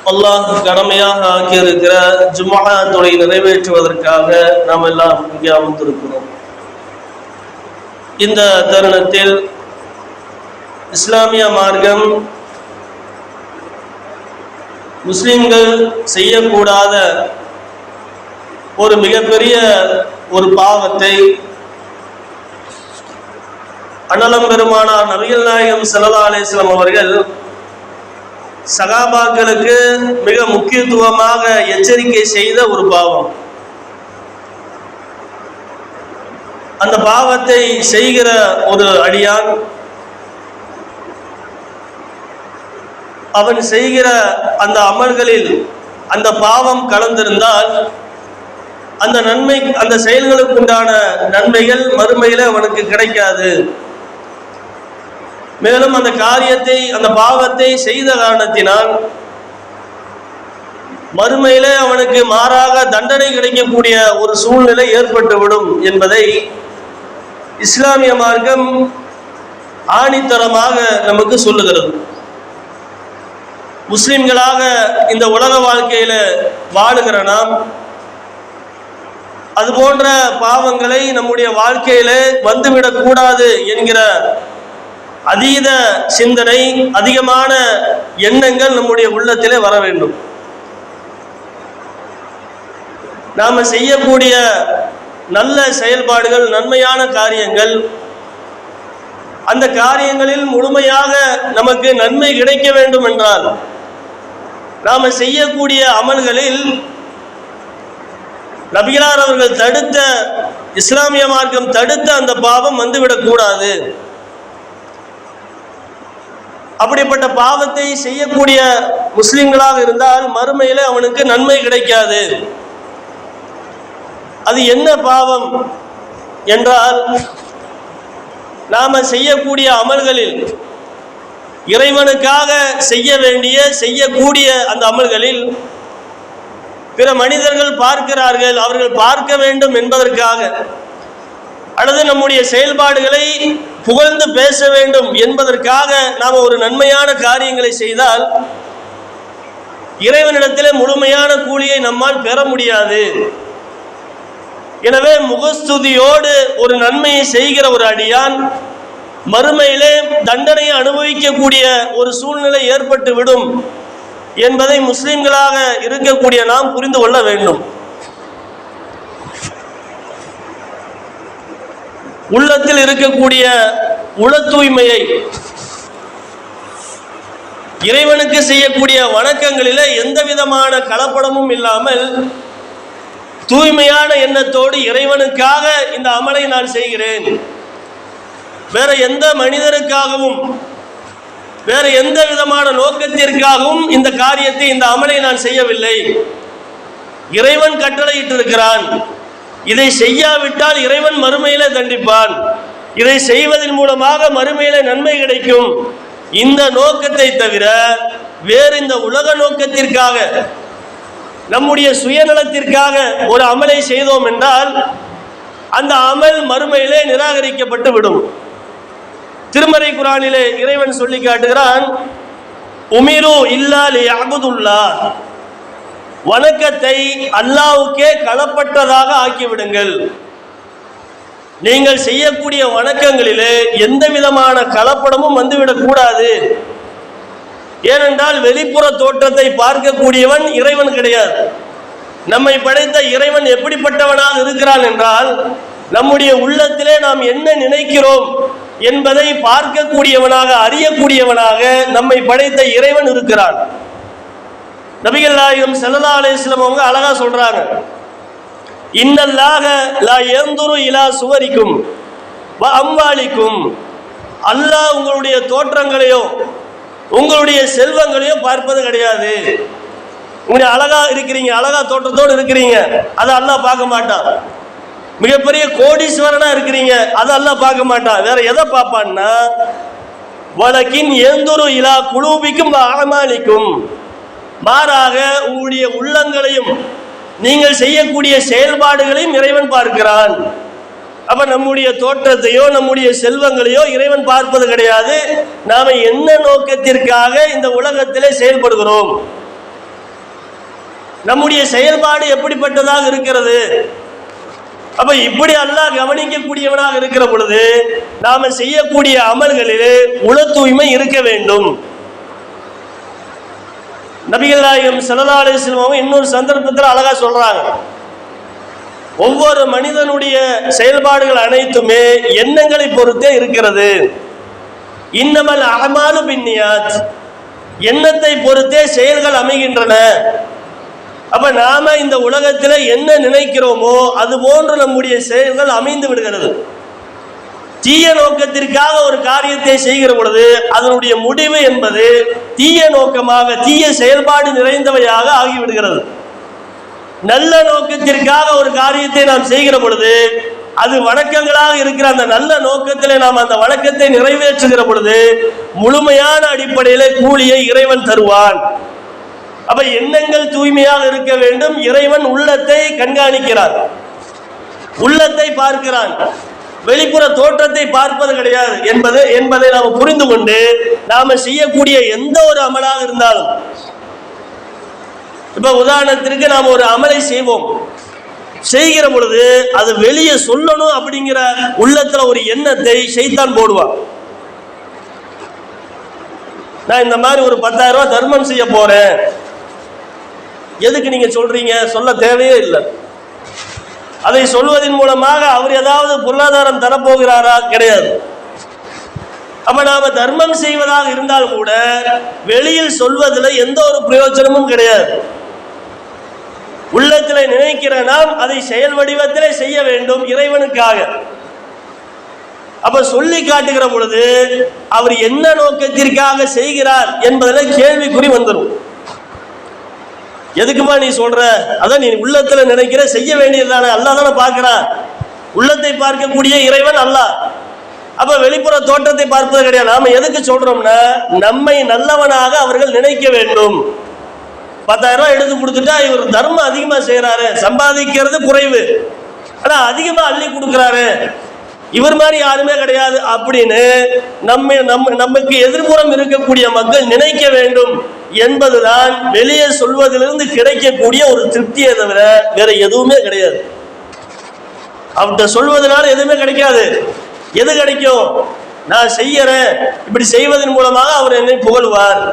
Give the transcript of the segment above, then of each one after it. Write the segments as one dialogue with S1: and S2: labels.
S1: அல்லாஹ் கடமையாக ஆக்கியிருக்கிற ஜும்ஆ தொழுகை நிறைவேற்றுவதற்காக நாம் எல்லாம் இங்கே அமர்ந்திருக்கிறோம். இந்த தருணத்தில் இஸ்லாமிய மார்க்கம் முஸ்லிம்கள் செய்யக்கூடாத ஒரு மிகப்பெரிய ஒரு பாவத்தை அண்ணலம் பெருமானார் நபிகள் நாயகம் ஸல்லல்லாஹு அலைஹி வஸல்லம் அவர்கள் சகாபாக்களுக்கு மிக முக்கியத்துவமாக எச்சரிக்கை செய்த ஒரு பாவம். அந்த பாவத்தை செய்கிற ஒரு அடியான் அவன் செய்கிற அந்த அமல்களில் அந்த பாவம் கலந்திருந்தால் அந்த நன்மை, அந்த செயல்களுக்கு உண்டான நன்மைகள் மறுமையில அவனுக்கு கிடைக்காது. மேலும் அந்த காரியத்தை, அந்த பாவத்தை செய்த காரணத்தினால் மறுமையிலே அவனுக்கு மாறாக தண்டனை கிடைக்கக்கூடிய ஒரு சூழ்நிலை ஏற்பட்டுவிடும் என்பதை இஸ்லாமிய மார்க்கம் ஆணித்தரமாக நமக்கு சொல்லுகிறது. முஸ்லிம்களாக இந்த உலக வாழ்க்கையில வாழுகிற நாம் அது போன்ற பாவங்களை நம்முடைய வாழ்க்கையில வந்துவிடக் கூடாது என்கிற அதீத சிந்தனை, அதிகமான எண்ணங்கள் நம்முடைய உள்ளத்திலே வர வேண்டும். நாம செய்யக்கூடிய நல்ல செயல்பாடுகள், நன்மையான காரியங்கள், அந்த காரியங்களில் முழுமையாக நமக்கு நன்மை கிடைக்க வேண்டும் என்றால் நாம செய்யக்கூடிய அமல்களில் நபிகளார் அவர்கள் தடுத்த, இஸ்லாமிய மார்க்கம் தடுத்த அந்த பாவம் வந்துவிடக் கூடாது. அப்படிப்பட்ட பாவத்தை செய்யக்கூடிய முஸ்லிம்களாக இருந்தால் மறுமையில அவனுக்கு நன்மை கிடைக்காது. அது என்ன பாவம் என்றால், நாம செய்யக்கூடிய அமல்களில் இறைவனுக்காக செய்ய வேண்டிய, செய்யக்கூடிய அந்த அமல்களில் பிற மனிதர்கள் பார்க்கிறார்கள், அவர்கள் பார்க்க வேண்டும் என்பதற்காக, அல்லது நம்முடைய செயல்பாடுகளை புகழ்ந்து பேச வேண்டும் என்பதற்காக நாம் ஒரு நன்மையான காரியங்களை செய்தால் இறைவனிடத்திலே முழுமையான கூலியை நம்மால் பெற முடியாது. எனவே முகஸ்துதியோடு ஒரு நன்மையை செய்கிற ஒரு அடியான் மறுமையிலே தண்டனையை அனுபவிக்கக்கூடிய ஒரு சூழ்நிலை ஏற்பட்டு விடும் என்பதை முஸ்லிம்களாக இருக்கக்கூடிய நாம் புரிந்து கொள்ள வேண்டும். உள்ளத்தில் இருக்கக்கூடிய உள தூய்மையை, இறைவனுக்கு செய்யக்கூடிய வணக்கங்களிலே எந்த விதமான கலப்படமும் இல்லாமல் தூய்மையான எண்ணத்தோடு இறைவனுக்காக இந்த அமலை நான் செய்கிறேன், வேற எந்த மனிதருக்காகவும் வேற எந்த விதமான நோக்கத்திற்காகவும் இந்த காரியத்தை, இந்த அமலை நான் செய்யவில்லை, இறைவன் கட்டளையிட்டிருக்கிறான், இதை செய்யாவிட்டால் இறைவன் மறுமையில தண்டிப்பான், இதை செய்வதன் மூலமாக மறுமையில நன்மை கிடைக்கும், இந்த நோக்கத்தை தவிர வேறு இந்த உலக நோக்கத்திற்காக, நம்முடைய சுயநலத்திற்காக ஒரு அமலை செய்தோம் என்றால் அந்த அமல் மறுமையிலே நிராகரிக்கப்பட்டு விடும். திருமறை குர்ஆனிலே இறைவன் சொல்லி காட்டுகிறான், உமிரு இல்லா லியஅபுதுல்லாஹ், வணக்கத்தை அல்லாஹ்வுக்கே களப்பட்டதாக ஆக்கிவிடுங்கள். நீங்கள் செய்யக்கூடிய வணக்கங்களிலே எந்த விதமான கலப்படமும் வந்துவிடக் கூடாது. ஏனென்றால் வெளிப்புற தோற்றத்தை பார்க்கக்கூடியவன் இறைவன் கிடையாது. நம்மை படைத்த இறைவன் எப்படிப்பட்டவனாக இருக்கிறான் என்றால், நம்முடைய உள்ளத்திலே நாம் என்ன நினைக்கிறோம் என்பதை பார்க்கக்கூடியவனாக, அறியக்கூடியவனாக நம்மை படைத்த இறைவன் இருக்கிறான். நபிகள் நாயகம் ஸல்லல்லாஹு அலைஹி வஸல்லம் அவங்க அழகா சொல்றாங்க, இன்னல்லாஹ லா யன்துரு இலா சுவரிக்கும் வ அம்வாலிக்கும், அல்லாஹ் உங்களுடைய தோற்றங்களையோ உங்களுடைய செல்வங்களையோ பார்ப்பது கிடையாது. உங்களுடைய அழகா இருக்கிறீங்க, அழகா தோற்றத்தோடு இருக்கிறீங்க, அதை அல்லாஹ் பார்க்க மாட்டான். மிகப்பெரிய கோடீஸ்வரனா இருக்கிறீங்க, அதை அல்லாஹ் பார்க்க மாட்டான். வேற எதை பார்ப்பான்னா, வலக்கின் யன்துரு இலா குலூபிக்கும் வ அமாலிக்கும், மாறாக உங்களுடைய உள்ளங்களையும் நீங்கள் செய்யக்கூடிய செயல்பாடுகளையும் இறைவன் பார்க்கிறான். அப்ப நம்முடைய தோற்றத்தையோ நம்முடைய செல்வங்களையோ இறைவன் பார்ப்பது கிடையாது. நாம என்ன நோக்கத்திற்காக இந்த உலகத்திலே செயல்படுகிறோம், நம்முடைய செயல்பாடு எப்படிப்பட்டதாக இருக்கிறது. அப்ப இப்படி அல்லாஹ் கவனிக்கக்கூடியவனாக இருக்கிற பொழுது நாம செய்யக்கூடிய அமல்களிலே உள தூய்மை இருக்க வேண்டும். நபிகள் நாயகம் ஸல்லல்லாஹு அலைஹி வஸல்லம் இன்னொரு சந்தர்ப்பத்தில் அழகா சொல்றாங்க, ஒவ்வொரு மனிதனுடைய செயல்பாடுகள் அனைத்துமே எண்ணங்களை பொறுத்தே இருக்கிறது. இன்னமல் அஅமாலு பின்னியாத், எண்ணத்தை பொறுத்தே செயல்கள் அமைகின்றன. அப்ப நாம இந்த உலகத்தில் என்ன நினைக்கிறோமோ அது போன்று நம்முடைய செயல்கள் அமைந்து விடுகிறது. தீய நோக்கத்திற்காக ஒரு காரியத்தை செய்கிற பொழுது அதனுடைய முடிவு என்பது தீய நோக்கமாக தீய செயல்பாடு நிறைந்தவையாக ஆகிவிடுகிறது. நல்ல நோக்கத்திற்காக ஒரு காரியத்தை நாம் செய்கிற பொழுது அது வணக்கங்களாக இருக்கிற அந்த நல்ல நோக்கத்திலே நாம் அந்த வணக்கத்தை நிறைவேற்றுகிற பொழுது முழுமையான அடிப்படையிலே கூலியை இறைவன் தருவான். அப்ப எண்ணங்கள் தூய்மையாக இருக்க வேண்டும். இறைவன் உள்ளத்தை கண்காணிக்கிறார், உள்ளத்தை பார்க்கிறான், வெளிப்புற தோற்றத்தை பார்ப்பது கிடையாது என்பதை நாம் புரிந்து கொண்டு நாம செய்யக்கூடிய எந்த ஒரு அமலாக இருந்தாலும், இப்ப உதாரணத்திற்கு நாம் ஒரு அமலை செய்வோம், செய்கிற பொழுது அது வெளியே சொல்லணும் அப்படிங்கிற உள்ளத்துல ஒரு எண்ணத்தை ஷைத்தான் போடுவான். நான் இந்த மாதிரி ஒரு 10,000 ரூபாய் தர்மம் செய்ய போறேன், எதுக்கு நீங்க சொல்றீங்க, சொல்ல தேவையே இல்லை. அதை சொல்வதன் மூலமாக அவர் ஏதாவது பொருளாதாரம் தரப்போகிறாரா? கிடையாது. அப்ப நாம தர்மம் செய்வதாக இருந்தால் கூட வெளியில் சொல்வதில் எந்த ஒரு பிரயோஜனமும் கிடையாது. உள்ளத்தில் நினைக்கிற நாம் அதை செயல் வடிவத்திலே செய்ய வேண்டும் இறைவனுக்காக. அப்ப சொல்லி காட்டுகிற பொழுது அவர் என்ன நோக்கத்திற்காக செய்கிறார் என்பதில் கேள்விக்குறி வந்துடும். எதுக்குமா நீ சொல்ற, அதான் நீ உள்ளத்துல நினைக்கிற செய்ய வேண்டியதுதானே, அல்லாஹ் தானே பார்க்கிறான். உள்ளத்தை பார்க்கக்கூடிய இறைவன் அல்லாஹ். அப்ப வெளிப்புற தோற்றத்தை பார்ப்பது கிடையாது. நாம எதுக்கு சொல்றோம்னா நம்மை நல்லவனாக அவர்கள் நினைக்க வேண்டும். 10,000 ரூபாய் எடுத்து கொடுத்துட்டா இவர் தர்மம் அதிகமா செய்யறாரு, சம்பாதிக்கிறது குறைவு, ஆனா அதிகமா அள்ளி கொடுக்கிறாரு, இவர் மாதிரி யாருமே கிடையாது அப்படின்னு நமக்கு எதிர்ப்புறம் இருக்கக்கூடிய மக்கள் நினைக்க வேண்டும் என்பதுதான் வெளியே சொல்வதிலிருந்து கிடைக்கக்கூடிய ஒரு திருப்தியை தவிர வேற எதுவுமே கிடையாது. அவர்கிட்ட சொல்வதனால எதுவுமே கிடைக்காது. எது கிடைக்கும்? நான் செய்யறேன், இப்படி செய்வதன் மூலமாக அவர் என்னை புகழ்வார்.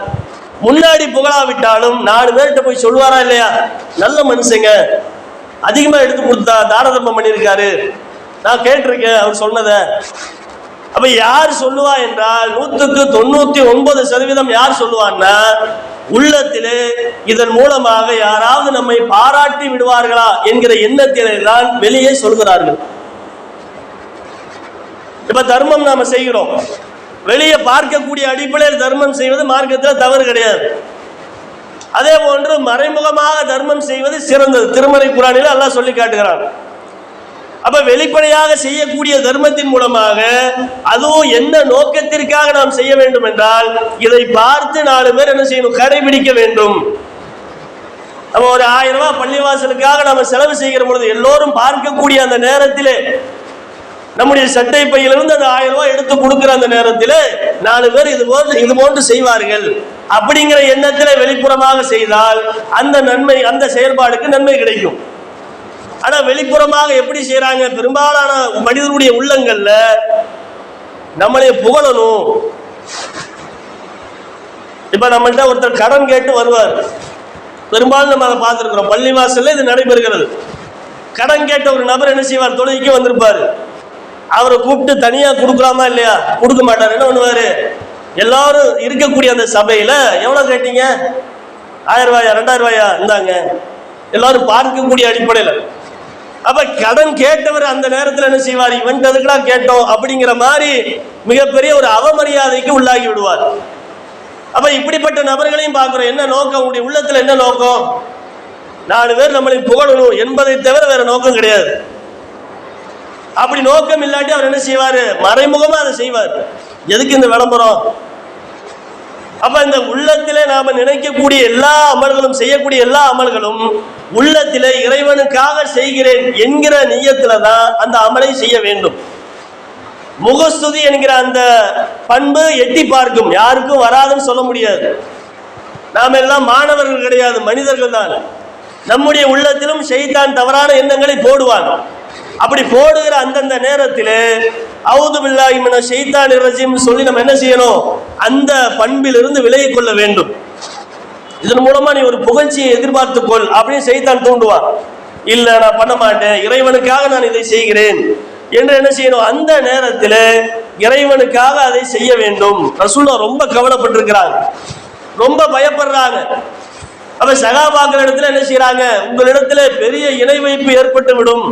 S1: முன்னாடி புகழாவிட்டாலும் 4 பேர்கிட்ட போய் சொல்வாரா இல்லையா, நல்ல மனுஷங்க அதிகமா எடுத்து கொடுத்தா தான தர்மம் பண்ணியிருக்காரு, நான் கேட்டிருக்கேன் அவர் சொன்னத. அப்ப யார் சொல்லுவா என்றால் 199% யார் சொல்லுவான்னா உள்ளத்திலே இதன் மூலமாக யாராவது நம்மை பாராட்டி விடுவார்களா என்கிற எண்ணத்திலே தான் வெளியே சொல்கிறார்கள். இப்ப தர்மம் நாம செய்கிறோம், வெளியே பார்க்கக்கூடிய அடிப்படையில் தர்மம் செய்வது மார்க்கத்தில் தவறு கிடையாது. அதே போன்று மறைமுகமாக தர்மம் செய்வது சிறந்தது. திருமறை குர்ஆனில் அல்லாஹ் சொல்லி காட்டுகிறான். அப்ப வெளிப்படையாக செய்யக்கூடிய தர்மத்தின் மூலமாக அதுவும் என்ன நோக்கத்திற்காக நாம் செய்ய வேண்டும் என்றால் இதை பார்த்து 4 பேர் என்ன செய்யணும், கடைபிடிக்க வேண்டும். நம்ம ஒரு 1000 ரூபாய் பள்ளிவாசலுக்காக நம்ம செலவு செய்கிற பொழுது எல்லோரும் பார்க்கக்கூடிய அந்த நேரத்திலே நம்முடைய சட்டை பையிலிருந்து அந்த 1000 ரூபாய் எடுத்து கொடுக்கிற அந்த நேரத்தில் 4 பேர் இது போன்று செய்வார்கள் அப்படிங்கிற எண்ணத்தில் வெளிப்புறமாக செய்தால் அந்த நன்மை, அந்த செயல்பாடுக்கு நன்மை கிடைக்கும். ஆனா வெளிப்புறமாக எப்படி செய்யறாங்க, பெரும்பாலான மனிதனுடைய உள்ளங்கள்ல நம்மளை புகழணும். இப்ப நம்மள்ட்ட ஒருத்தர் கடன் கேட்டு வருவார், பெரும்பாலும் நம்ம அதை பார்த்துருக்கிறோம், பள்ளிவாசல்ல இது நடைபெறுகிறது. கடன் கேட்ட ஒரு நபர் என்ன செய்வார், தொழுகைக்கு வந்திருப்பாரு, அவரை கூப்பிட்டு தனியா கொடுக்கலாமா இல்லையா, கொடுக்க மாட்டார். என்ன பண்ணுவாரு, எல்லாரும் இருக்கக்கூடிய அந்த சபையில எவ்வளவு கேட்டீங்க, 1000 ரூபாயா 2000 ரூபாயா இருந்தாங்க, எல்லாரும் பார்க்கக்கூடிய அடிப்படையில். அப்ப கடன் கேட்டவர் அந்த நேரத்தில் என்ன செய்வார், இவன் அதுக்கெல்லாம் கேட்டோம் அப்படிங்கிற மாதிரி மிகப்பெரிய ஒரு அவமரியாதைக்கு உள்ளாகி விடுவார். அப்ப இப்படிப்பட்ட நபர்களையும் பார்க்கிறோம். என்ன நோக்கம், உங்களுடைய உள்ளத்துல என்ன நோக்கம், 4 பேர் நம்மளை புகழணும் என்பதை தவிர வேற நோக்கம் கிடையாது. அப்படி நோக்கம் இல்லாட்டி அவர் என்ன செய்வாரு, மறைமுகமா அதை செய்வார். எதுக்கு இந்த விளம்பரம்? அப்ப இந்த உள்ளத்திலே நாம நினைக்கக்கூடிய எல்லா அமல்களும், செய்யக்கூடிய எல்லா அமல்களும் உள்ளத்திலே இறைவனுக்காக செய்கிறேன் என்கிற நியத்துல தான் அந்த அமலை செய்ய வேண்டும். முகஸ்துதி என்கிற அந்த பண்பு எட்டி பார்க்கும், யாருக்கும் வராதுன்னு சொல்ல முடியாது. நாம எல்லாம் மாணவர்கள் கிடையாது, மனிதர்கள் தான். நம்முடைய உள்ளத்திலும் ஷைத்தான் தவறான எண்ணங்களை போடுவான். அப்படி போடுகிற அந்தந்த நேரத்தில் அவுது பில்லாஹி மினஷ் ஷைத்தானிர் ரஜீம் சொல்லி நம்ம என்ன செய்யணும்? அந்த பண்பிலிருந்து விலகிக் கொள்ள வேண்டும். இதன் மூலமா நீ ஒரு புகழ்ச்சியை எதிர்பார்த்துக்கொள் அப்படின்னு ஷைத்தான் தூண்டுவான். இல்ல நான் பண்ண மாட்டேன், இறைவனுக்காக நான் இதை செய்கிறேன் என்று என்ன செய்யணும்? அந்த நேரத்தில் இறைவனுக்காக அதை செய்ய வேண்டும். ரசூலுல்லாஹ் ரொம்ப கவலைப்பட்டிருக்கிறாங்க, ரொம்ப பயப்படுறாங்க. அப்ப சகாபாக்கள் இடத்துல என்ன செய்யறாங்க? உங்களிடத்துல பெரிய இணை வைப்பு ஏற்பட்டு விடும்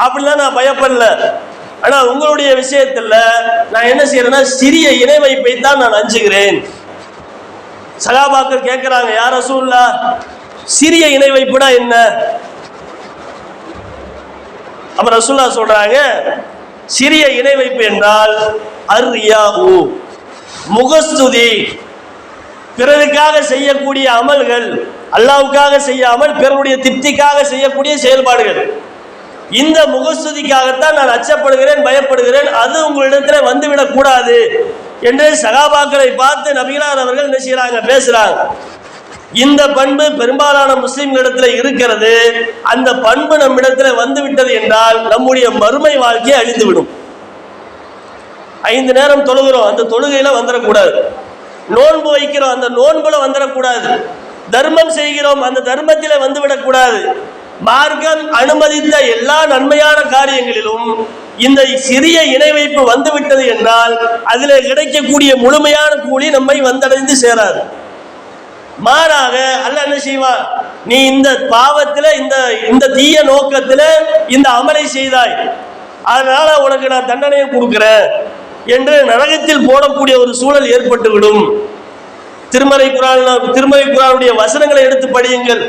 S1: அப்படிலாம் நான் பயப்படல, ஆனா உங்களுடைய விஷயத்துல நான் என்ன செய்யறேன்னா சிறிய இணை வைப்பை தான் நான் அஞ்சுகிறேன். சகாபாக்கள் கேட்கிறாங்க, யா ரசூலுல்லாஹ் சிறிய இணை வைப்புனா என்ன? அப்ப ரசூலுல்லாஹ் சொல்றாங்க, சிறிய இணை வைப்பு என்றால் அர்ரியாஹு முகஸ்துதி, பிறருக்காக செய்யக்கூடிய அமல்கள், அல்லாஹ்வுக்காக செய்யாமல் பிறருடைய திருப்திக்காக செய்யக்கூடிய செயல்பாடுகள். இந்த முகஸ்துதிக்காகத்தான் நான் அச்சப்படுகிறேன், பயப்படுகிறேன், அது உங்களிடத்தில் வந்துவிடக் கூடாது என்று சகாபாக்களை பார்த்து நபிகளார் அவர்கள் என்ன செய்யறாங்க? பேசுறாங்க. இந்த பண்பு பெரும்பாலான முஸ்லிம்களிடத்தில் இருக்கிறது. அந்த பண்பு நம்மிடத்தில் வந்து விட்டது என்றால் நம்முடைய மறுமை வாழ்க்கையை அழிந்துவிடும். 5 நேரம் தொழுகிறோம், அந்த தொழுகையில வந்துடக்கூடாது. நோன்பு வைக்கிறோம், அந்த நோன்புல வந்துடக்கூடாது. தர்மம் செய்கிறோம், அந்த தர்மத்தில வந்துவிடக்கூடாது. மார்க்கம் அனுமதித்த எல்லா நன்மையான காரியங்களிலும் இந்த சிறிய இணை வைப்பு வந்துவிட்டது என்றால் அதில் கிடைக்கக்கூடிய முழுமையான கூலி நம்மை வந்தடைந்து சேராது. மாறாக அல்லாஹ் என்ன செய்வான்? நீ இந்த பாவத்தில் இந்த தீய நோக்கத்தில் இந்த அமலை செய்தாய், அதனால உனக்கு நான் தண்டனையை கொடுக்கிறேன் என்று நரகத்தில் போடக்கூடிய ஒரு சூழல் ஏற்பட்டுவிடும். திருமறை குர்ஆனுடைய வசனங்களை எடுத்து படியுங்கள்.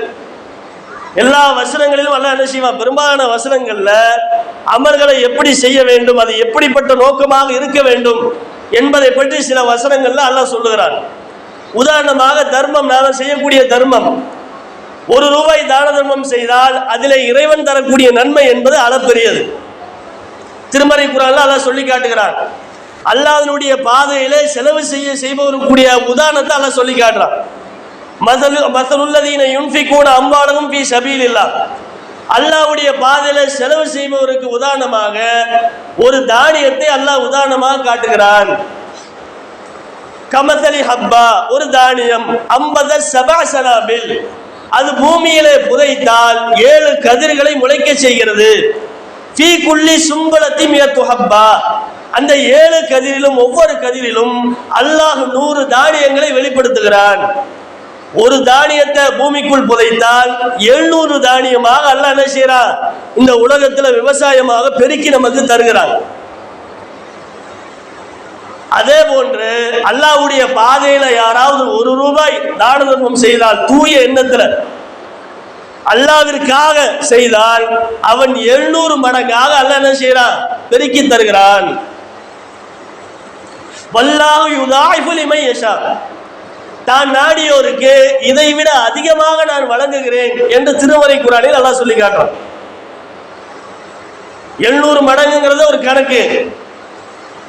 S1: எல்லா வசனங்களிலும் அல்லாஹ் என்ன செய்வான்? பெரும்பாலான வசனங்கள்ல அமல்களை எப்படி செய்ய வேண்டும், அது எப்படிப்பட்ட நோக்கமாக இருக்க வேண்டும் என்பதை பற்றி சில வசனங்கள்ல அல்லாஹ் சொல்லுகிறான். உதாரணமாக தர்மம், நாம் செய்யக்கூடிய தர்மம், ₹1 தான தர்மம் செய்தால் அதிலே இறைவன் தரக்கூடிய நன்மை என்பது அளப்பெரியது. திருமறை குர்ஆன்ல அல்லாஹ் சொல்லி காட்டுகிறான். அல்லாஹ்வுடைய பாதையிலே செலவு செய்பவருடைய உதாரணத்தை அல்லாஹ் சொல்லி காட்டுறான். மஸலுல்லதீன யுன்ஃபிகூன அம்வாலஹும் ஃபீ ஸபீலில்லாஹ், அல்லாஹ்வுடைய பாதையில செலவு செய்பவருக்கு உதாரணமாக ஒரு தானியத்தை அல்லாஹ் உதாரணமாக காட்டுகிறான். கமஸலி ஹப்பா, ஒரு தானியம், 50 சபா சனாபில், அது பூமியிலே புதைத்தால் 7 கதிர்களை முளைக்க செய்கிறது. ஃபீ குல்லி சும்பலத்தி மியத்து ஹப்பா, அந்த 7 கதிரிலும் ஒவ்வொரு கதிரிலும் அல்லாஹ் 100 தானியங்களை வெளிப்படுத்துகிறான். ஒரு தானியத்தை பூமிக்குள் புதைத்தால் 700 தானியமாக அல்லாஹ் என்ன செய்யறான்? இந்த உலகத்துல விவசாயமாக பெருக்கி நமக்கு தருகிறான். அதே போன்று அல்லாஹ்வுடைய பாதையில யாராவது ₹1 தான தர்மம் செய்தால், தூய எண்ணத்துல அல்லாஹ்விற்காக செய்தால் அவன் 700 மடங்காக அல்லாஹ் என்ன செய்யறான்? பெருக்கி தருகிறான். வல்லாஹு யுதாயிஃபு லிமன் யஷா, தான் நாடியோருக்கு இதை விட அதிகமாக நான் வழங்குகிறேன் என்று திருமறை குர்ஆனில் அல்லாஹ் சொல்லி காட்டுறான். 700 மடங்குங்கிறது ஒரு கணக்கு.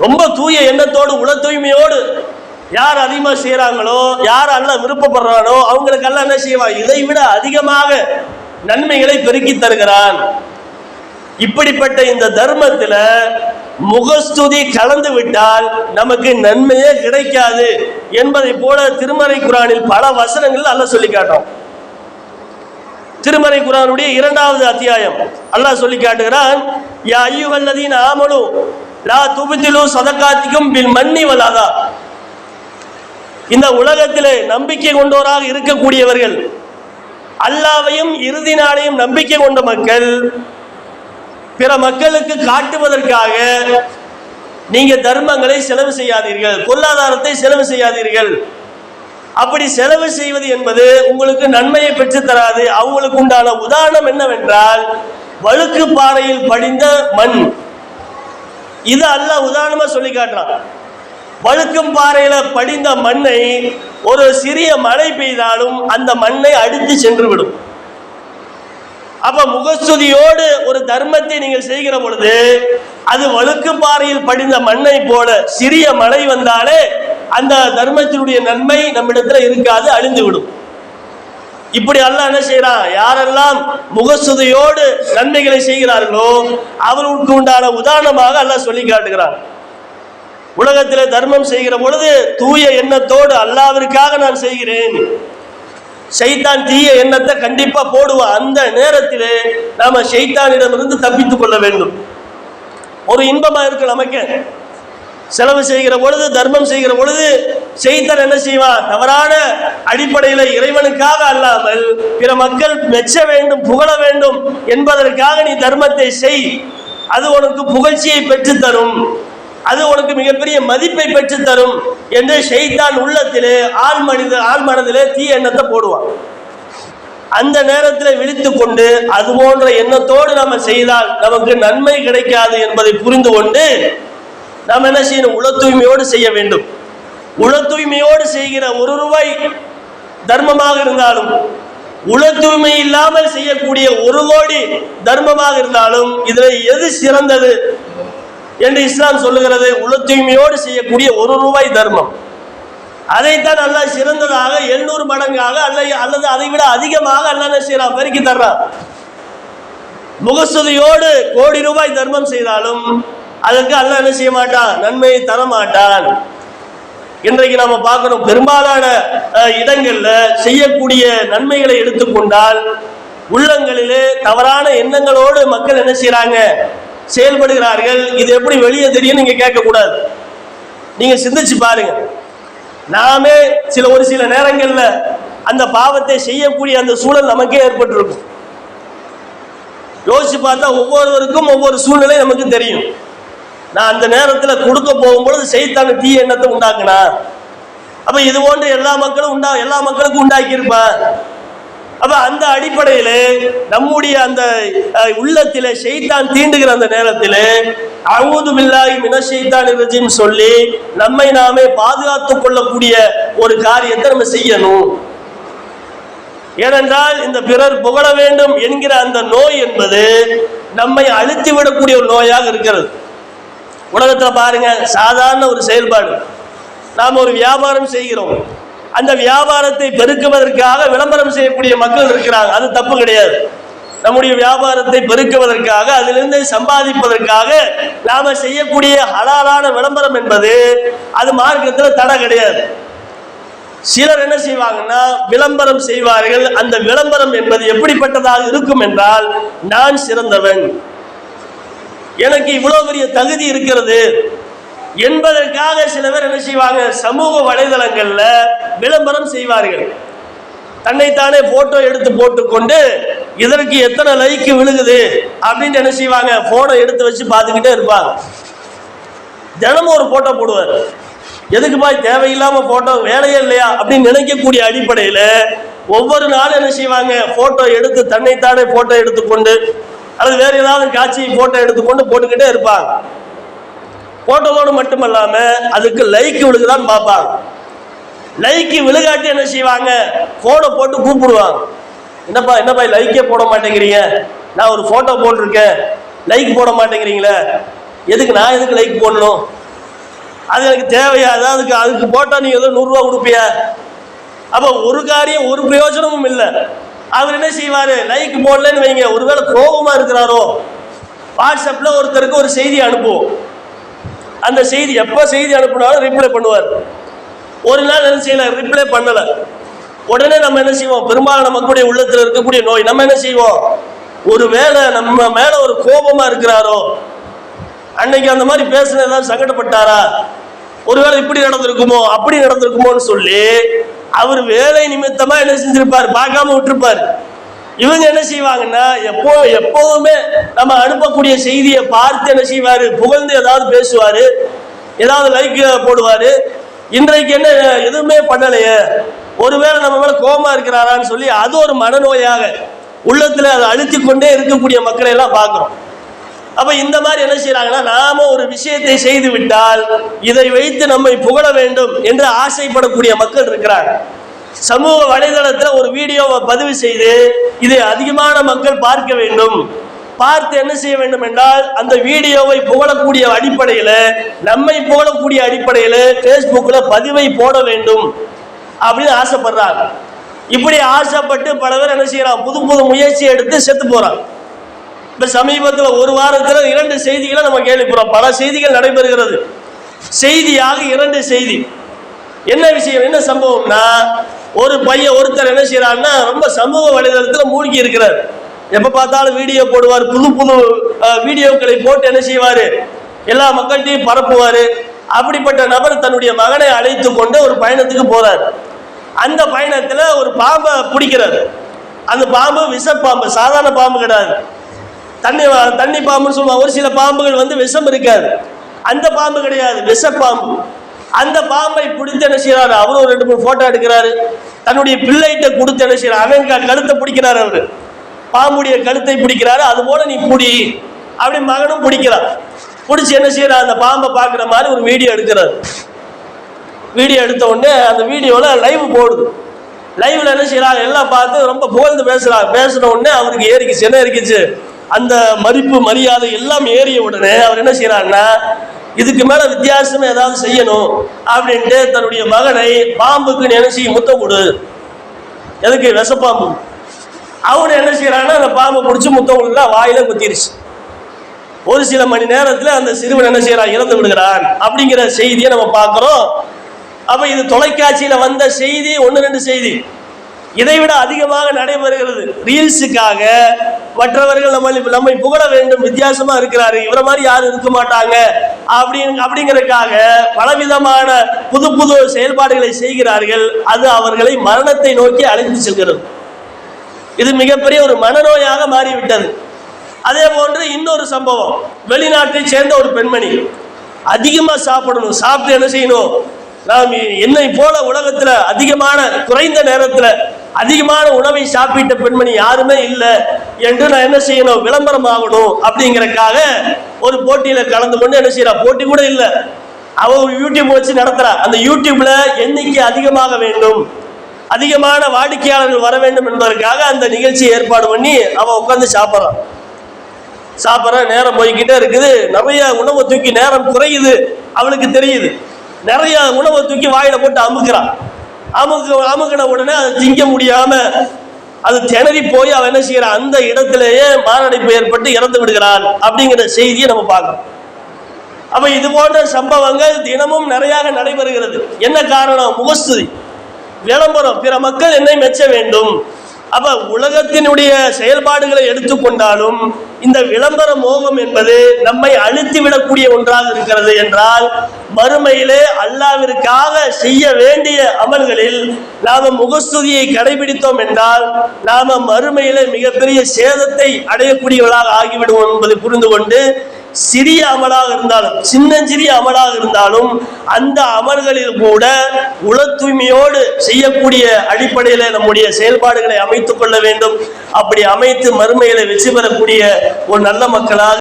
S1: ரொம்ப தூய எண்ணத்தோடு உள தூய்மையோடு யார் அதிகமாக செய்யறாங்களோ, யார் அல்லாஹ் விருப்பப்படுறானோ அவங்களுக்கு எல்லாம் என்ன செய்வான்? இதை விட அதிகமாக நன்மைகளை பெருக்கி தருகிறான். இப்படிப்பட்ட இந்த தர்மத்துல முகஸ்துதி கலந்து விட்டால் நமக்கு நன்மையே கிடைக்காது என்பதை போல திருமறை குர்ஆனில் பல வசனங்கள் அல்லாஹ் சொல்லி காட்டுறான். திருமறை குர்ஆனுடைய 2வது அத்தியாயம் அல்லாஹ் சொல்லி காட்டுகிறான், யா அய்யுஹல்லதீன ஆமனு லா துப்திலு ஸதகாத்திக்கும் பில் மன்னி வல் அதா. இந்த உலகத்திலே நம்பிக்கை கொண்டோராக இருக்கக்கூடியவர்கள், அல்லாஹ்வையும் இறுதி நாளையும் நம்பிக்கை கொண்ட மக்கள், பிற மக்களுக்கு காட்டுவதற்காக நீங்க தர்மங்களை செலவு செய்யாதீர்கள், பொருளாதாரத்தை செலவு செய்யாதீர்கள். அப்படி செலவு செய்வது என்பது உங்களுக்கு நன்மையை பெற்று தராது. அவங்களுக்கு உண்டான உதாரணம் என்னவென்றால் வழுக்கு பாறையில் படிந்த மண். இது அல்லாஹ் உதாரணமா சொல்லி காட்டுறான். வழுக்கும் பாறையில படிந்த மண்ணை ஒரு சிறிய மழை பெய்தாலும் அந்த மண்ணை அடித்து சென்று விடும். அப்ப முகஸ்துதியோடு ஒரு தர்மத்தை நீங்கள் செய்கிற பொழுது அது வழுக்கு பாறையில் படிந்த மண்ணை போல சிறிய மழை வந்தாலே அந்த தர்மத்தினுடைய நன்மை நம்மிடத்தில் இருக்காது, அழிந்து விடும். இப்படி அல்லாஹ் என்ன செய்யறான், யாரெல்லாம் முகசுதையோடு நன்மைகளை செய்கிறார்களோ அவர்களுக்கு உண்டான உதாரணமாக அல்லாஹ் சொல்லி காட்டுகிறான். உலகத்தில் தர்மம் செய்கிற பொழுது தூய எண்ணத்தோடு அல்லாஹ்விற்காக நான் செய்கிறேன். ஷைத்தான் தீய எண்ணத்தை கண்டிப்பா போடுவான். அந்த நேரத்திலே நாம ஷைத்தானிடமிருந்து தப்பித்துக் கொள்ள வேண்டும். ஒரு இன்பமா இருக்கு நமக்கு, செலவு செய்கிற பொழுது தர்மம் செய்கிற பொழுது ஷைத்தான் என்ன செய்வான், தவறான அடிப்படையில் இறைவனுக்காக அல்லாமல் பிற மக்கள் மெச்ச வேண்டும் புகழ வேண்டும் என்பதற்காக நீ தர்மத்தை செய், அது உனக்கு புகழ்ச்சியை பெற்றுத்தரும், அது உனக்கு மிகப்பெரிய மதிப்பை பெற்றுத்தரும் என்று ஷைத்தான் உள்ளத்திலே ஆள் மனதிலே தீய எண்ணத்தை போடுவான். அந்த நேரத்தில் விழித்து கொண்டு அது போன்ற எண்ணத்தோடு நம்ம செய்தால் நமக்கு நன்மை கிடைக்காது என்பதை புரிந்து கொண்டு நாம் என்ன செய்யணும், உள தூய்மையோடு செய்ய வேண்டும். உள தூய்மையோடு செய்கிற ₹1 தர்மமாக இருந்தாலும், உள தூய்மை இல்லாமல் செய்யக்கூடிய 1 கோடி தர்மமாக இருந்தாலும் இதில் எது சிறந்தது என்று இஸ்லாம் சொல்லுகிறது? உள தூய்மையோடு செய்யக்கூடிய ₹1 தர்மம். அதைத்தான் அல்லாஹ் சிறந்ததாக 700 மடங்காக அல்லது அதை விட அதிகமாக அல்லாஹ் செய்யறான், பெருக்கி தர்றான். முகஸ்துதியோடு ₹1,00,00,000 தர்மம் செய்தாலும் அதற்கு அல்லாஹ் என்ன செய்ய மாட்டான், நன்மையை தர மாட்டான். இன்றைக்கு நாம பார்க்கணும், பெரும்பாலான இடங்கள்ல செய்யக்கூடிய நன்மைகளை எடுத்துக்கொண்டால் உள்ளங்களிலே தவறான எண்ணங்களோடு மக்கள் என்ன செய்யறாங்க, செயல்படுகிறார்கள். இது எப்படி வெளியே தெரியும் நீங்க கேட்க கூடாது, நீங்க சிந்திச்சு பாருங்க. நாமே ஒரு சில நேரங்கள்ல அந்த பாவத்தை செய்யக்கூடிய அந்த சூழல் நமக்கே ஏற்பட்டிருக்கும். யோசிச்சு பார்த்தா ஒவ்வொருவருக்கும் ஒவ்வொரு சூழ்நிலை நமக்கு தெரியும். நான் அந்த நேரத்தில் கொடுக்க போகும்பொழுது செய்தான தீய எண்ணத்தை உண்டாக்குனா, அப்ப இது போன்று எல்லா மக்களுக்கும் உண்டாக்கி இருப்பான். அப்ப அந்த அடிப்படையில் நம்முடைய அந்த உள்ளத்திலே ஷைத்தான் தீண்டுகிற அந்த நேரத்தில் அஊது பில்லாஹி மினஷ் ஷைத்தானிர் ரஜீம் சொல்லி நம்மை நாமே பாதுகாத்துக் கொள்ளக்கூடிய ஒரு காரியத்தை நம்ம செய்யணும். ஏனென்றால் இந்த பிறர் புகழ வேண்டும் என்கிற அந்த நோய் என்பது நம்மை அழுத்தி விடக்கூடிய ஒரு நோயாக இருக்கிறது. உலகத்துல பாருங்க, சாதாரண ஒரு செயல்பாடு, நாம் ஒரு வியாபாரம் செய்கிறோம், அந்த வியாபாரத்தை பெருக்குவதற்காக விளம்பரம் செய்யக்கூடிய மக்கள் இருக்கிறாங்க, அது தப்பு கிடையாது. நம்முடைய வியாபாரத்தை பெருக்குவதற்காக அதிலிருந்து சம்பாதிப்பதற்காக நாம செய்யக்கூடிய ஹலாலான விளம்பரம் என்பது அது மார்க்கத்தில் தடை கிடையாது. சிலர் என்ன செய்வாங்கன்னா விளம்பரம் செய்வார்கள். அந்த விளம்பரம் என்பது எப்படிப்பட்டதாக இருக்கும் என்றால், நான் சிறந்தவன், எனக்கு இவ்வளவு பெரிய தகுதி இருக்கிறது என்பதற்காக சில பேர் என்ன செய்வாங்க, சமூக வலைதளங்கள்ல விளம்பரம் செய்வார்கள். தன்னைத்தானே போட்டோ எடுத்து போட்டுக்கொண்டு இதற்கு எத்தனை லைக் விழுகுது அப்படின்னு என்ன செய்வாங்க, போனை எடுத்து வச்சு பார்த்துக்கிட்டே இருப்பாங்க. தினமும் ஒரு போட்டோ போடுவார். எதுக்கு பாய் தேவையில்லாம போட்டோ, வேலையே இல்லையா அப்படின்னு நினைக்கக்கூடிய அடிப்படையில் ஒவ்வொரு நாளும் என்ன செய்வாங்க, போட்டோ எடுத்து தன்னைத்தானே போட்டோ எடுத்துக்கொண்டு அல்லது வேற ஏதாவது காட்சி போட்டோ எடுத்துக்கொண்டு போட்டுக்கிட்டே இருப்பாங்க. போட்டோவோடு மட்டுமல்லாம அதுக்கு லைக் விழுகுதான்னு பார்ப்பாங்க. லைக்கு விழுகாட்டி என்ன செய்வாங்க, போனை போட்டு கூப்பிடுவாங்க. என்னப்பா லைக்கே போட மாட்டேங்கிறீங்க, நான் ஒரு போட்டோ போட்டிருக்கேன் லைக் போட மாட்டேங்கிறீங்களே, நான் எதுக்கு லைக் போடணும், அது எனக்கு தேவையா, அதுக்கு போட்டா நீங்க ஏதோ ₹100 கொடுப்பியா? அப்ப ஒரு காரியம் ஒரு பிரயோஜனமும் இல்லை. அவர் என்ன செய்வாரு, லைக் போடலன்னு வைங்க, ஒருவேளை கோபமா இருக்கிறாரோ, வாட்ஸ்அப்ல ஒருத்தருக்கு ஒரு செய்தி அனுப்புவோம், அந்த செய்தி எப்ப செய்தி அனுப்பினாலும் ரிப்ளை பண்ணுவார். ஒரு நாள் என்ன செய்யல, ரிப்ளை பண்ணல, உடனே நம்ம என்ன செய்வோம், பெரும்பாலான மக்களுடைய உள்ளத்தில் இருக்கக்கூடிய நோய், நம்ம என்ன செய்வோம், ஒருவேளை நம்ம மேல ஒரு கோபமா இருக்கிறாரோ, அன்னைக்கு அந்த மாதிரி பேசுன ஏதாவது சங்கடப்பட்டாரா, ஒருவேளை இப்படி நடந்திருக்குமோ அப்படி நடந்திருக்குமோன்னு சொல்லி அவர் வேலை நிமித்தமா என்ன செஞ்சிருப்பார், பார்க்காம விட்டுருப்பார். இவங்க என்ன செய்வாங்கன்னா எப்போதுமே நம்ம அனுப்பக்கூடிய செய்தியை பார்த்து என்ன செய்வாரு, புகழ்ந்து ஏதாவது பேசுவாரு, ஏதாவது லைக் போடுவாரு. இன்றைக்கு என்ன எதுவுமே பண்ணலையே, ஒருவேளை நம்ம மேல கோபமா இருக்கிறாரான்னு சொல்லி அது ஒரு மனநோயாக உள்ளத்துல அதை அழுத்தி கொண்டே இருக்கக்கூடிய மக்களை எல்லாம் பார்க்கிறோம். அப்ப இந்த மாதிரி என்ன செய்யறாங்கன்னா, நாம ஒரு விஷயத்தை செய்து விட்டால் இதை வைத்து நம்மை புகழ வேண்டும் என்று ஆசைப்படக்கூடிய மக்கள் இருக்கிறாங்க. சமூக வலைதளத்தில் ஒரு வீடியோவை பதிவு செய்து இதை அதிகமான மக்கள் பார்க்க வேண்டும், பார்த்து என்ன செய்ய வேண்டும் என்றால் அந்த வீடியோவை புகழக்கூடிய அடிப்படையில், நம்மை புகழக்கூடிய அடிப்படையில் பேஸ்புக்கில் பதிவை போட வேண்டும் அப்படின்னு ஆசைப்படுறாங்க. இப்படி ஆசைப்பட்டு பல பேர் என்ன செய்யறான், புது புது முயற்சி எடுத்து செத்து போறான். இப்ப சமீபத்தில் ஒரு வாரத்தில் 2 செய்திகளை நம்ம கேள்விப்படுறோம். பல செய்திகள் நடைபெறுகிறது. செய்தியாக 2 செய்தி. என்ன விஷயம், என்ன சம்பவம்னா, ஒரு பையன் ஒருத்தர் என்ன செய்யறான்னா ரொம்ப சமூக வலைதளத்தில் மூழ்கி இருக்கிறார். எப்ப பார்த்தாலும் வீடியோ போடுவார், புது புது வீடியோக்களை போட்டு என்ன செய்வாரு, எல்லா மக்கள்கிட்டையும் பரப்புவாரு. அப்படிப்பட்ட நபர் தன்னுடைய மகனை அழைத்து கொண்டு ஒரு பயணத்துக்கு போறார். அந்த பயணத்துல ஒரு பாம்பை பிடிக்கிறார். அந்த பாம்பு விஷப்பாம்பு, சாதாரண பாம்பு கிடையாது, தண்ணி பாம்புன்னு சொல்லுவாங்க. ஒரு சில பாம்புகள் வந்து விஷம் இருக்காது, அந்த பாம்பு கிடையாது, விஷப்பாம்பு. அந்த பாம்பை பிடித்து என்ன செய்யறாரு, அவரும் 2-3 போட்டோ எடுக்கிறாரு. தன்னுடைய பிள்ளைகிட்ட கொடுத்து என்ன செய்யறாரு, அவன் கழுத்தை பிடிக்கிறாரு, அவரு பாம்புடைய கழுத்தை பிடிக்கிறாரு. அது போல நீ பிடி அப்படி மகனும் பிடிக்கிறார். பிடிச்சி என்ன செய்யறாரு, அந்த பாம்பை பார்க்குற மாதிரி ஒரு வீடியோ எடுக்கிறார். வீடியோ எடுத்த உடனே அந்த வீடியோவில் லைவ் போடுது. லைவ்ல என்ன செய்யறாங்க, எல்லாம் பார்த்து ரொம்ப புகழ்ந்து பேசுறாங்க. பேசின உடனே அவருக்கு ஏறிக்குச்சு. என்ன ஏறிக்குச்சு, அந்த மதிப்பு மரியாதை எல்லாம் ஏறிய உடனே அவர் என்ன செய்யறாருன்னா, இதுக்கு மேல வித்தியாசமா ஏதாவது செய்யணும் அப்படின்ட்டு தன்னுடைய மகனை பாம்புக்கு நினைச்சி முத்தம் கொடு. எதுக்கு, விஷப்பாம்பு. அவனு என்ன செய்யறான்னா, அந்த பாம்பை பிடிச்சி முத்தம் கொடுக்குறா, வாயில குத்திருச்சு. ஒரு சில மணி நேரத்தில் அந்த சிறுவன் என்ன செய்யறான், இறந்து விடுகிறான். அப்படிங்கிற செய்தியை நம்ம பார்க்கிறோம். அப்ப இது தொலைக்காட்சியில வந்த செய்தி 1-2 செய்தி. இதைவிட அதிகமாக நடைபெறுகிறது. ரீல்ஸுக்காக மற்றவர்கள் நம்மை புகழ வேண்டும், வித்தியாசமா இருக்கிறாரு, இவரை மாதிரி யாரும் இருக்க மாட்டாங்க அப்படிங்கிறதுக்காக பலவிதமான புது புது செயல்பாடுகளை செய்கிறார்கள். அது அவர்களை மரணத்தை நோக்கி அழைத்து செல்கிறது. இது மிகப்பெரிய ஒரு மனநோயாக மாறிவிட்டது. அதே போன்று இன்னொரு சம்பவம், வெளிநாட்டை சேர்ந்த ஒரு பெண்மணி அதிகமா சாப்பிடணும், சாப்பிட்டு என்ன செய்யணும், நாம் என்னை போல உலகத்துல அதிகமான குறைந்த நேரத்துல அதிகமான உணவை சாப்பிட்ட பெண்மணி யாருமே இல்லை என்று நான் என்ன செய்யணும், விளம்பரம் ஆகணும் அப்படிங்கறக்காக ஒரு போட்டியில கலந்து கொண்டு என்ன செய்யறா, போட்டி கூட இல்லை, அவ யூடியூப் வச்சு நடத்துறா. அந்த யூடியூப்ல எண்ணிக்கை அதிகமாக வேண்டும், அதிகமான வாடிக்கையாளர்கள் வர வேண்டும் என்பதற்காக அந்த நிகழ்ச்சி ஏற்பாடு பண்ணி அவ உட்கார்ந்து சாப்பிட்ற நேரம் போய்கிட்டே இருக்குது. நிறைய உணவை தூக்கி, நேரம் குறையுது அவளுக்கு தெரியுது, நிறைய உணவை தூக்கி வாயில போட்டு அமுக்கின உடனே அதை திங்க முடியாம அது திணறி போய் அவன் என்ன செய்யறான், அந்த இடத்திலேயே மாரடைப்பு ஏற்பட்டு இறந்து விடுகிறான் அப்படிங்கிற செய்தியை நம்ம பார்க்கிறோம். அப்ப இது போன்ற சம்பவங்கள் தினமும் நிறைய நடைபெறுகிறது. என்ன காரணம், முகஸ்துதி, விளம்பரம், பிற மக்கள் என்னை மெச்ச வேண்டும். அப்ப உலகத்தினுடைய செயல்பாடுகளை எடுத்துக்கொண்டாலும் இந்த விளம்பர மோகம் என்பது நம்மை அழுத்திவிடக்கூடிய ஒன்றாக இருக்கிறது என்றால், மறுமையிலே அல்லாஹ்விற்காக செய்ய வேண்டிய அமல்களில் நாம முகஸ்துதியை கடைபிடித்தோம் என்றால் நாம மறுமையிலே மிகப்பெரிய சேதத்தை அடையக்கூடியவர்களாக ஆகிவிடுவோம் என்பதை புரிந்து கொண்டு, சிறிய அமலாக இருந்தாலும், சின்னஞ்சிறிய அமலாக இருந்தாலும் அந்த அமல்களில் கூட உள தூய்மையோடு செய்யக்கூடிய அடிப்படையில் நம்முடைய செயல்பாடுகளை அமைத்துக் கொள்ள வேண்டும். அப்படி அமைத்து மறுமையில வெற்றி பெறக்கூடிய ஒரு நல்ல மக்களாக